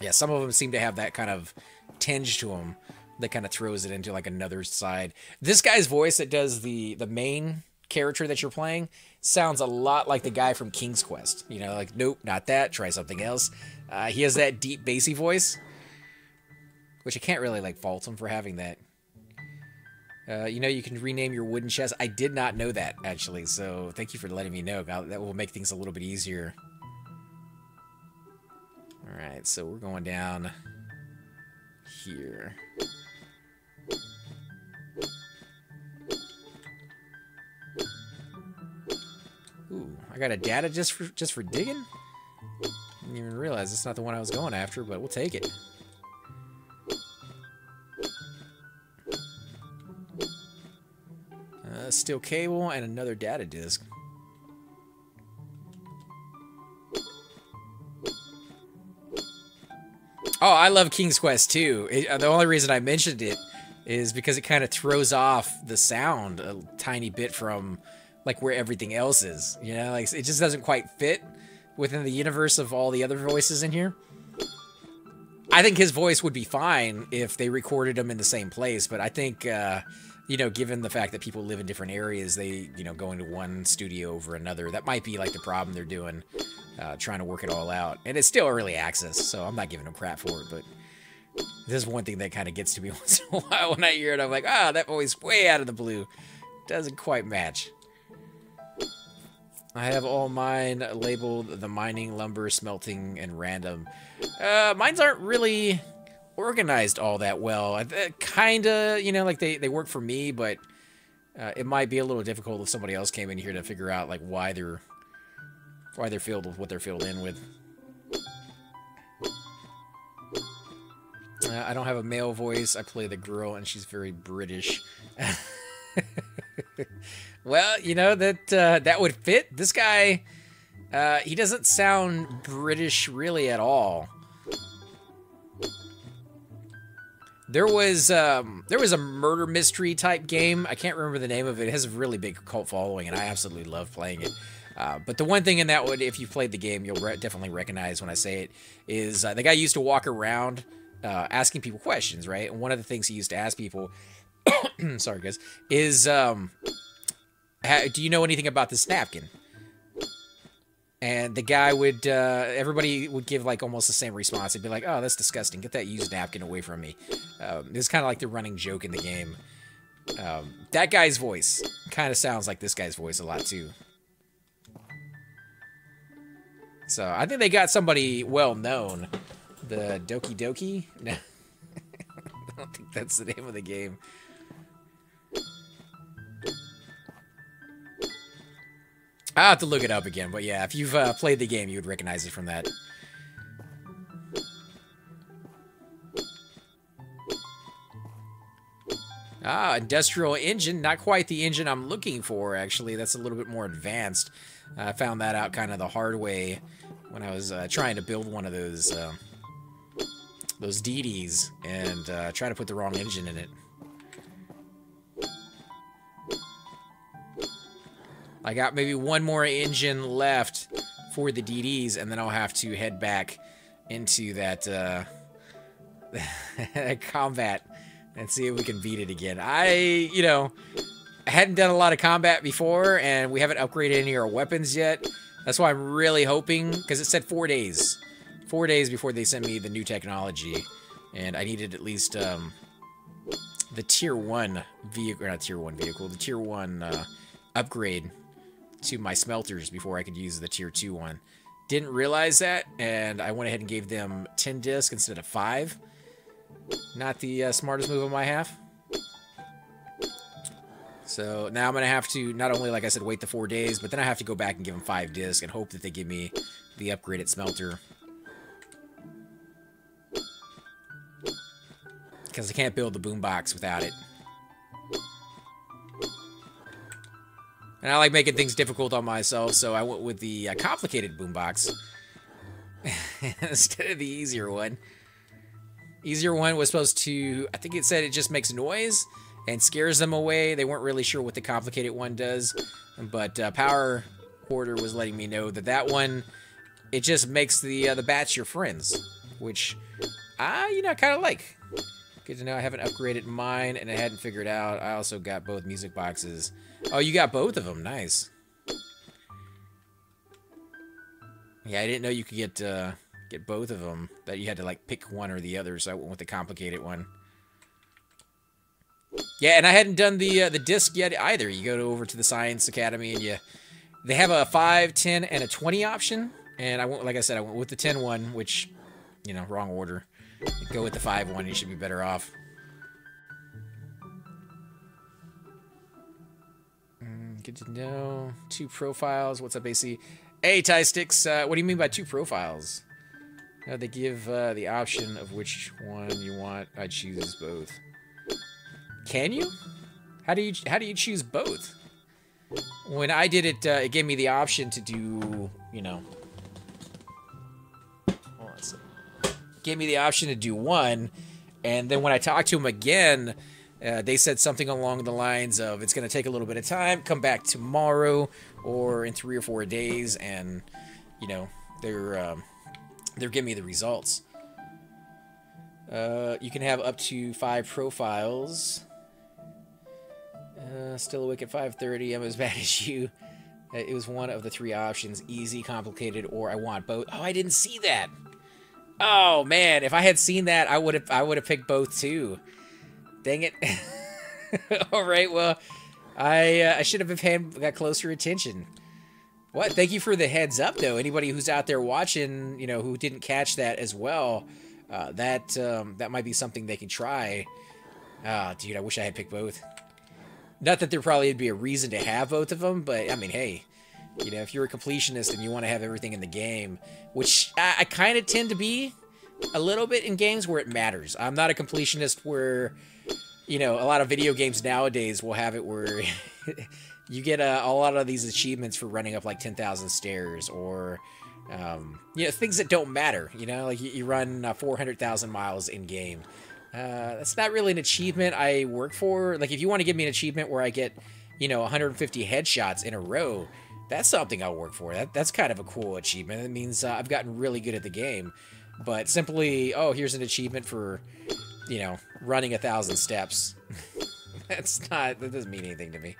yeah, some of them seem to have that kind of tinge to them that kind of throws it into like another side. This guy's voice that does the main character that you're playing sounds a lot like the guy from King's Quest. You know, like, nope, not that, try something else. He has that deep bassy voice, which I can't really like fault him for having that. You know, you can rename your wooden chest. I did not know that, actually, so thank you for letting me know. That will make things a little bit easier. Alright, so we're going down here. Ooh, I got a data just for digging? Didn't even realize it's not the one I was going after, but we'll take it. Steel cable and another data disk. Oh, I love King's Quest too. The only reason I mentioned it is because it kind of throws off the sound a tiny bit from like where everything else is. You know, like it just doesn't quite fit within the universe of all the other voices in here. I think his voice would be fine if they recorded him in the same place, but I think, you know, given the fact that people live in different areas, they, you know, go into one studio over another. That might be like the problem they're doing, trying to work it all out. And it's still early access, so I'm not giving them crap for it, but this is one thing that kind of gets to me once in a while when I hear it. I'm like, ah, that voice way out of the blue. Doesn't quite match. I have all mine labeled the mining, lumber, smelting, and random. Mines aren't really organized all that well. Kinda, you know, like they work for me, but it might be a little difficult if somebody else came in here to figure out like why they're filled with what they're filled in with. I don't have a male voice. I play the girl, and she's very British. Well, you know, that would fit. This guy, he doesn't sound British really at all. There was a murder mystery type game. I can't remember the name of it. It has a really big cult following, and I absolutely love playing it. But the one thing in that would, if you played the game, you'll definitely recognize when I say it, is the guy used to walk around asking people questions, right? And one of the things he used to ask people, sorry guys, is, do you know anything about this napkin? And the guy would, everybody would give like almost the same response. They'd be like, oh, that's disgusting. Get that used napkin away from me. It's kind of like the running joke in the game. That guy's voice kind of sounds like this guy's voice a lot too. So I think they got somebody well known. The Doki Doki? No. I don't think that's the name of the game. I'll have to look it up again, but yeah, if you've played the game, you would recognize it from that. Ah, industrial engine. Not quite the engine I'm looking for, actually. That's a little bit more advanced. I found that out kind of the hard way when I was trying to build one of those Dee-dees and try to put the wrong engine in it. I got maybe one more engine left for the Dee-dees, and then I'll have to head back into that combat and see if we can beat it again. I hadn't done a lot of combat before, and we haven't upgraded any of our weapons yet. That's why I'm really hoping, because it said 4 days. 4 days before they sent me the new technology, and I needed at least the tier 1 vehicle, or not tier 1 vehicle, the tier 1 upgrade to my smelters before I could use the tier 2 one. Didn't realize that, and I went ahead and gave them 10 discs instead of 5. Not the smartest move on my half. So now I'm going to have to, not only, like I said, wait the 4 days, but then I have to go back and give them 5 discs and hope that they give me the upgraded smelter. Because I can't build the boombox without it. And I like making things difficult on myself, so I went with the complicated boombox instead of the easier one. Easier one was supposed to, I think it said it just makes noise and scares them away. They weren't really sure what the complicated one does, but Power Hoarder was letting me know that that one, it just makes the bats your friends, which I, kind of like. Good to know I haven't upgraded mine, and I hadn't figured out. I also got both music boxes. Oh, you got both of them. Nice. Yeah, I didn't know you could get both of them. That you had to, like, pick one or the other, so I went with the complicated one. Yeah, and I hadn't done the disc yet either. You go over to the Science Academy, and they have a 5, 10, and a 20 option. And I went, like I said, I went with the 10 one, which, wrong order. You go with the 5 one, you should be better off. Good to know. 2 profiles. What's up, AC? Hey, Tie Sticks. What do you mean by 2 profiles? They give the option of which one you want. I choose both. Can you? How do you choose both? When I did it, it gave me the option to do, gave me the option to do one, and then when I talked to him again, they said something along the lines of, it's going to take a little bit of time, come back tomorrow, or in 3 or 4 days, and, they're giving me the results. You can have up to 5 profiles. Still awake at 5:30, I'm as bad as you. It was one of the 3 options, easy, complicated, or I want both. Oh, I didn't see that! Oh man, if I had seen that, I would have picked both too. Dang it! All right, well, I should have got closer attention. What? Thank you for the heads up, though. Anybody who's out there watching, who didn't catch that as well, that might be something they can try. Dude, I wish I had picked both. Not that there probably would be a reason to have both of them, but I mean, hey. If you're a completionist and you want to have everything in the game, which I kind of tend to be a little bit in games where it matters. I'm not a completionist where, a lot of video games nowadays will have it where you get a lot of these achievements for running up like 10,000 stairs or, things that don't matter, like you run 400,000 miles in game. That's not really an achievement I work for. Like if you want to give me an achievement where I get, 150 headshots in a row, that's something I'll work for. That's kind of a cool achievement. It means I've gotten really good at the game. But simply, oh, here's an achievement for, you know, running 1,000 steps. That doesn't mean anything to me.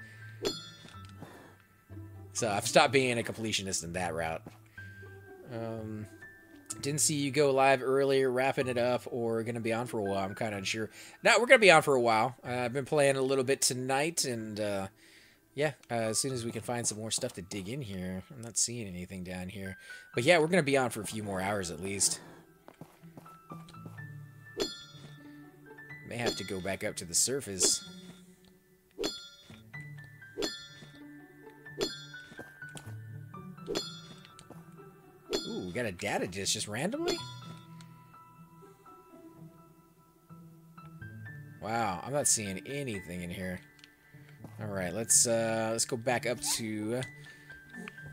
So I've stopped being a completionist in that route. Didn't see you go live earlier, wrapping it up, or going to be on for a while. I'm kind of unsure. No, we're going to be on for a while. I've been playing a little bit tonight, and yeah, as soon as we can find some more stuff to dig in here. I'm not seeing anything down here. But yeah, we're going to be on for a few more hours at least. May have to go back up to the surface. Ooh, we got a data disk just randomly? Wow, I'm not seeing anything in here. Alright, let's go back up to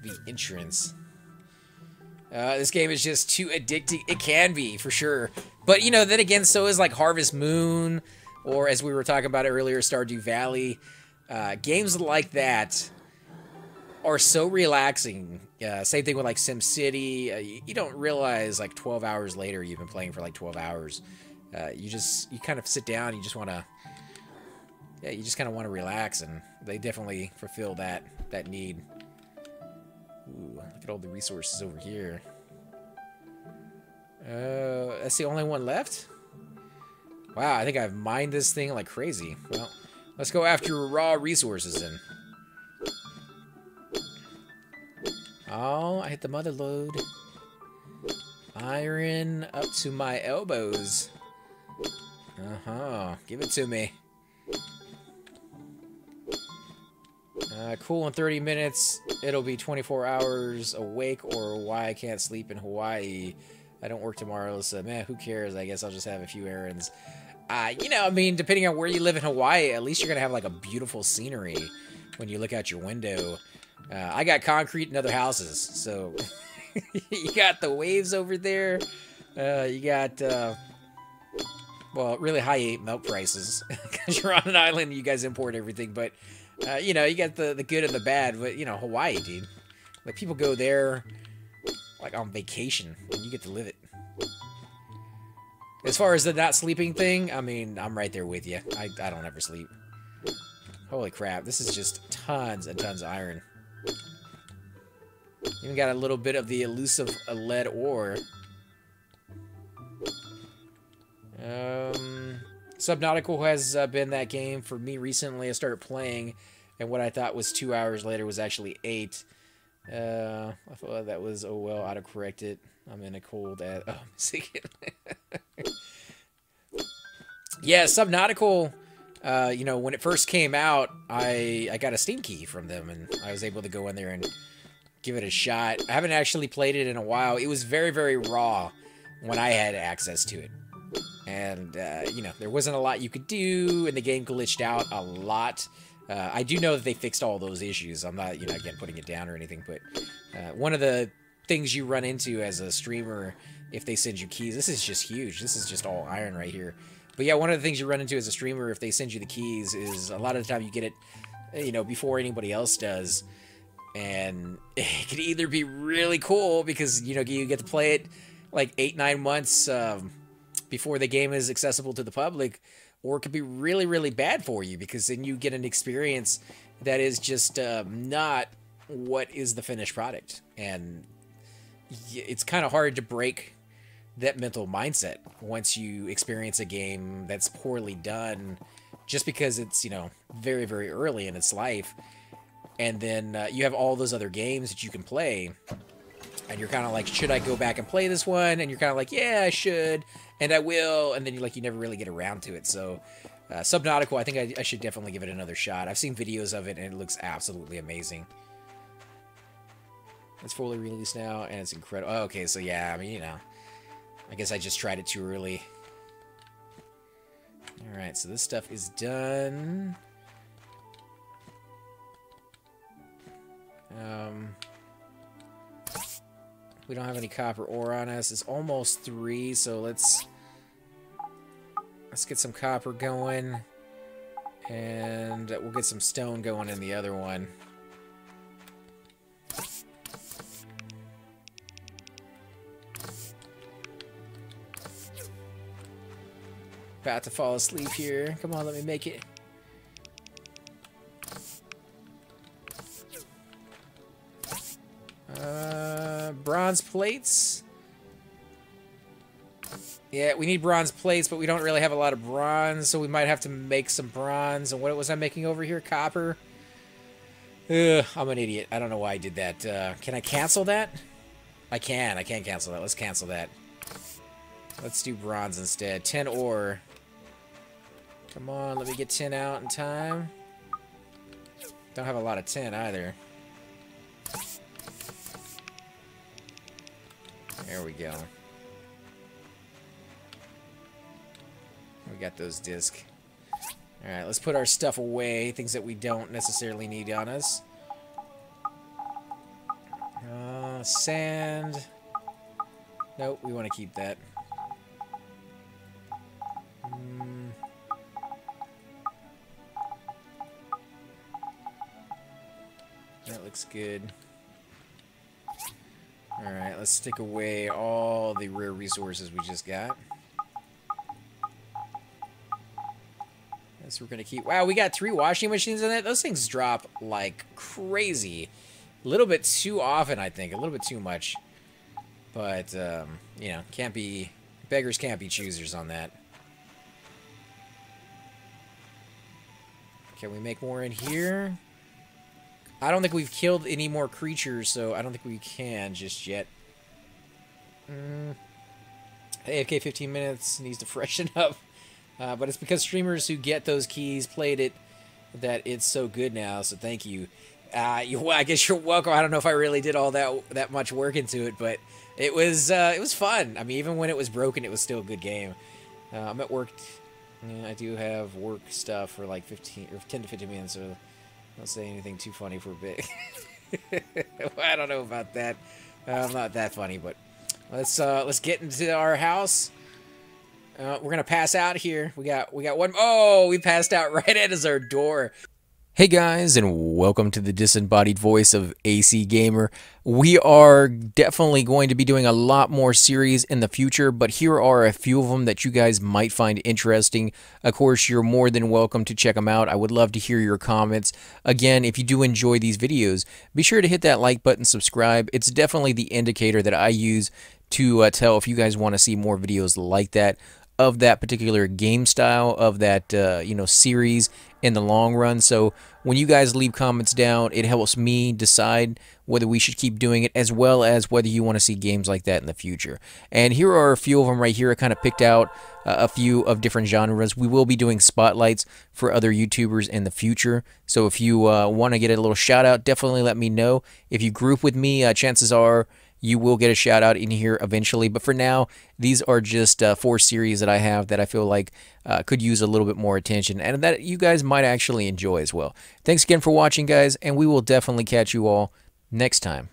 the entrance. This game is just too addicting. It can be, for sure. But, you know, then again, so is like Harvest Moon, or as we were talking about it earlier, Stardew Valley. Games like that are so relaxing. Same thing with like SimCity. You don't realize like 12 hours later you've been playing for like 12 hours. You kind of sit down, you just want to, yeah, you just kind of want to relax, and they definitely fulfill that need. Ooh, look at all the resources over here. That's the only one left? Wow, I think I've mined this thing like crazy. Well, let's go after raw resources then. Oh, I hit the mother lode. Iron up to my elbows. Uh-huh. Give it to me. Cool, in 30 minutes, it'll be 24 hours awake, or why I can't sleep in Hawaii. I don't work tomorrow, so man, who cares? I guess I'll just have a few errands. You know, I mean, depending on where you live in Hawaii, at least you're gonna have like a beautiful scenery when you look out your window. I got concrete and other houses, so you got the waves over there. You got, well, really high milk prices because you're on an island. You guys import everything, but you know, you got the good and the bad. But you know, Hawaii, dude, like people go there like on vacation, and you get to live it. As far as the not sleeping thing, I mean, I'm right there with you. I don't ever sleep. Holy crap, this is just tons and tons of iron. Even got a little bit of the elusive lead ore. Subnautica has been that game for me recently. I started playing, and what I thought was 2 hours later was actually 8. I thought that was, oh well, autocorrect it. I'm in a cold ad. Oh, I'm missing it. Yeah, Subnautica, you know, when it first came out, I got a Steam key from them, and I was able to go in there and give it a shot. I haven't actually played it in a while. It was very, very raw when I had access to it. And, you know, there wasn't a lot you could do, and the game glitched out a lot. I do know that they fixed all those issues. I'm not, you know, again, putting it down or anything, but one of the things you run into as a streamer, if they send you keys, this is just huge. This is just all iron right here. But yeah, one of the things you run into as a streamer, if they send you the keys, is a lot of the time you get it, you know, before anybody else does. And it can either be really cool because, you know, you get to play it like 8-9 months before the game is accessible to the public, or it could be really, really bad for you because then you get an experience that is just not what is the finished product. And it's kind of hard to break that mental mindset once you experience a game that's poorly done just because it's, you know, very, very early in its life. And then you have all those other games that you can play, and you're kind of like, should I go back and play this one? And you're kind of like, yeah, I should, and I will, and then you're like, you never really get around to it. So Subnautica, I think I should definitely give it another shot. I've seen videos of it, and it looks absolutely amazing. It's fully released now, and it's incredible. Oh, okay, so yeah, I mean, you know, I guess I just tried it too early. Alright, so this stuff is done. We don't have any copper ore on us. It's almost 3, so let's get some copper going, and we'll get some stone going in the other one. About to fall asleep here. Come on, let me make it. Bronze plates. Yeah, we need bronze plates, but we don't really have a lot of bronze, so we might have to make some bronze. And what was I making over here? Copper? Ugh, I'm an idiot. I don't know why I did that. Can I cancel that? I can. I can't cancel that. Let's cancel that. Let's do bronze instead. 10 ore. Come on, let me get 10 out in time. Don't have a lot of 10 either. There we go. We got those discs. Alright, let's put our stuff away. Things that we don't necessarily need on us. Sand. Nope, we want to keep that. That looks good. Alright, let's stick away all the rare resources we just got. So we're gonna keep. Wow, we got 3 washing machines in it. Those things drop like crazy. A little bit too often, I think. A little bit too much. But you know, can't be beggars can't be choosers on that. Can we make more in here? I don't think we've killed any more creatures, so I don't think we can just yet. AFK 15 minutes, needs to freshen up. But it's because streamers who get those keys played it that it's so good now, so thank you. I guess you're welcome. I don't know if I really did all that much work into it, but it was fun. I mean, even when it was broken, it was still a good game. I'm at work. I do have work stuff for like 10 to 15 minutes, so don't say anything too funny for a bit. I don't know about that. I'm not that funny, but let's get into our house. We're gonna pass out here. We got one. Oh, we passed out right at our door. Hey guys, and welcome to the disembodied voice of AC Gamer. We are definitely going to be doing a lot more series in the future, but here are a few of them that you guys might find interesting. Of course, you're more than welcome to check them out. I would love to hear your comments. Again, if you do enjoy these videos, be sure to hit that like button, subscribe. It's definitely the indicator that I use to tell if you guys want to see more videos like that, of that particular game style, of that series in the long run. So when you guys leave comments down, it helps me decide whether we should keep doing it, as well as whether you want to see games like that in the future. And here are a few of them right here. I kind of picked out a few of different genres. We will be doing spotlights for other YouTubers in the future. So if you want to get a little shout out, definitely let me know. If you group with me, chances are you will get a shout out in here eventually. But for now, these are just 4 series that I have that I feel like could use a little bit more attention and that you guys might actually enjoy as well. Thanks again for watching, guys, and we will definitely catch you all next time.